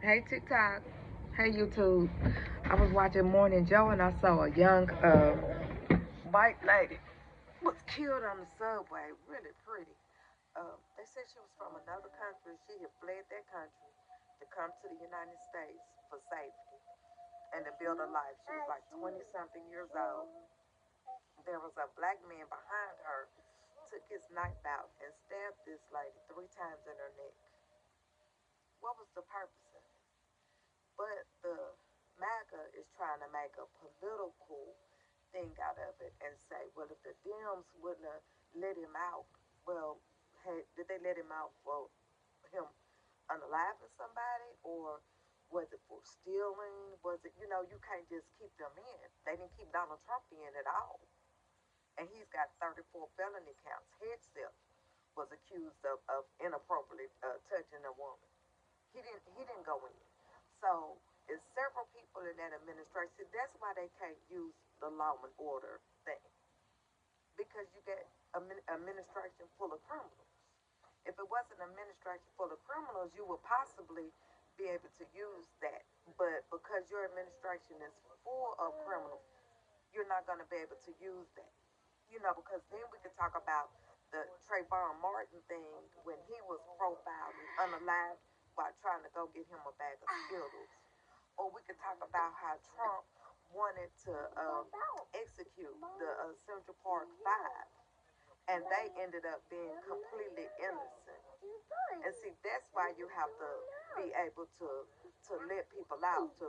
Hey TikTok. Hey YouTube. I was watching Morning Joe and I saw a young white lady was killed on the subway. Really pretty. They said she was from another country. She had fled that country to come to the United States for safety and to build a life. She was like 20 something years old. There was a black man behind her, took his knife out and stabbed this lady 3 times in her neck. What was the purpose of it? But the MAGA is trying to make a political thing out of it and say, well, if the Dems wouldn't have let him out, well, hey, did they let him out for him unaliving somebody, or was it for stealing? Was it, you can't just keep them in. They didn't keep Donald Trump in at all. And he's got 34 felony counts. Headself was accused of inappropriately touching a woman. He didn't go in. So it's several people in that administration. That's why they can't use the law and order thing, because you get an administration full of criminals. If it wasn't an administration full of criminals, you would possibly be able to use that. But because your administration is full of criminals, you're not going to be able to use that. Because then we could talk about the Trayvon Martin thing when he was profiled and unalived by trying to go get him a bag of Skittles. Or we could talk about how Trump wanted to execute the Central Park Five, and they ended up being completely innocent. And see, that's why you have to be able to let people out to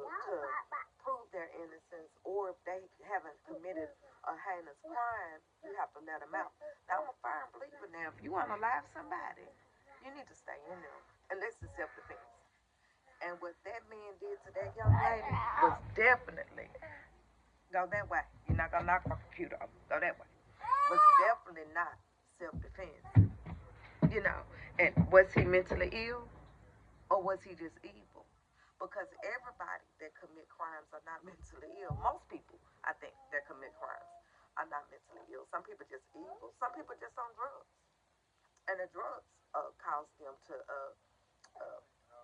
prove their innocence, or if they haven't committed a heinous crime, you have to let them out. Now, I'm a firm believer now. If you want to live somebody, you need to stay in there, unless it's self-defense. And what that man did to that young lady was definitely go that way. You're not gonna knock my computer off. Go that way. Was definitely not self-defense. You know. And was he mentally ill, or was he just evil? Because everybody that commit crimes are not mentally ill. Most people, I think, that commit crimes are not mentally ill. Some people just evil. Some people just on drugs, and the drugs cause them to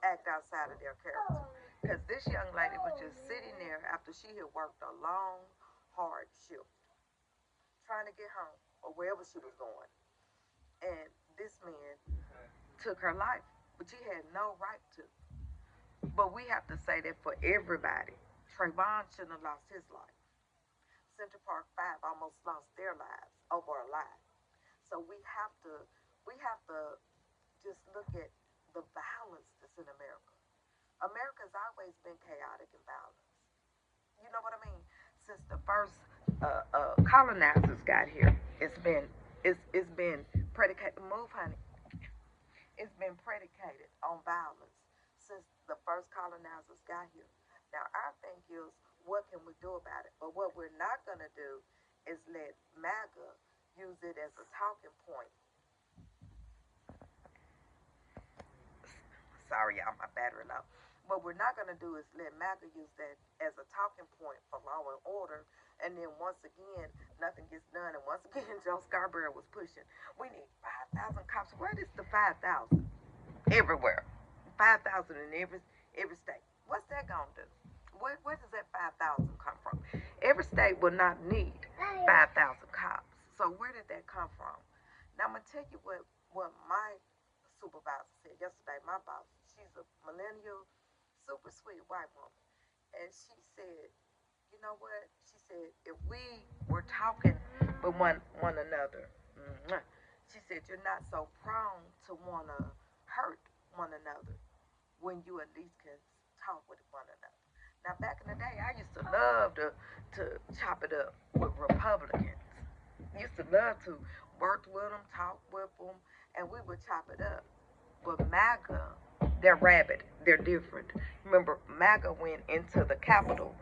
act outside of their character. Because this young lady was just sitting there after she had worked a long, hard shift, trying to get home or wherever she was going, and this man took her life, but she had no right to. But we have to say that for everybody. Trayvon shouldn't have lost his life. Central Park Five almost lost their lives over a lie. So we have to just look at the violence that's in America. America's always been chaotic and violent. You know what I mean? Since the first colonizers got here, it's been predicated. Move, honey. It's been predicated on violence since the first colonizers got here. Now, our thing is, what can we do about it? But what we're not going to do is let MAGA use it as a talking point. Sorry, y'all, my battery low. What we're not going to do is let MAGA use that as a talking point for law and order. And then once again, nothing gets done. And once again, Joe Scarborough was pushing. We need 5,000 cops. Where is the 5,000? Everywhere. 5,000 in every state. What's that going to do? Where does that 5,000 come from? Every state will not need 5,000 cops. So where did that come from? Now I'm going to tell you what my supervisor said yesterday. My boss, she's a millennial, super sweet white woman. And she said, you know what? She said, if we were talking with one another, she said, you're not so prone to want to hurt one another when you at least can talk with one another. Now, back in the day, I used to love to chop it up with Republicans. Used to love to work with them, talk with them, and we would chop it up. But MAGA, they're rabid. They're different. Remember, MAGA went into the Capitol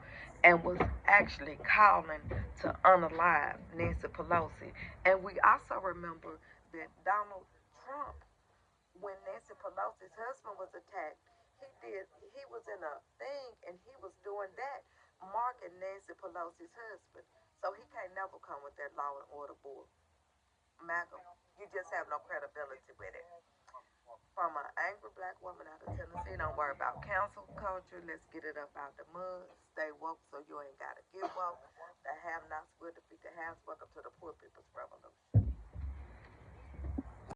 and was actually calling to unalive Nancy Pelosi. And we also remember that Donald Trump, when Nancy Pelosi's husband was attacked, he was in a thing and he was doing that, marking Nancy Pelosi's husband. So he can't never come with that law and order board. MAGA, you just have no credibility with it. From an angry black woman out of Tennessee, don't worry about Council culture, let's get it up out the mud. Stay woke so you ain't gotta get woke. The have-nots will defeat the haves. Welcome to the Poor People's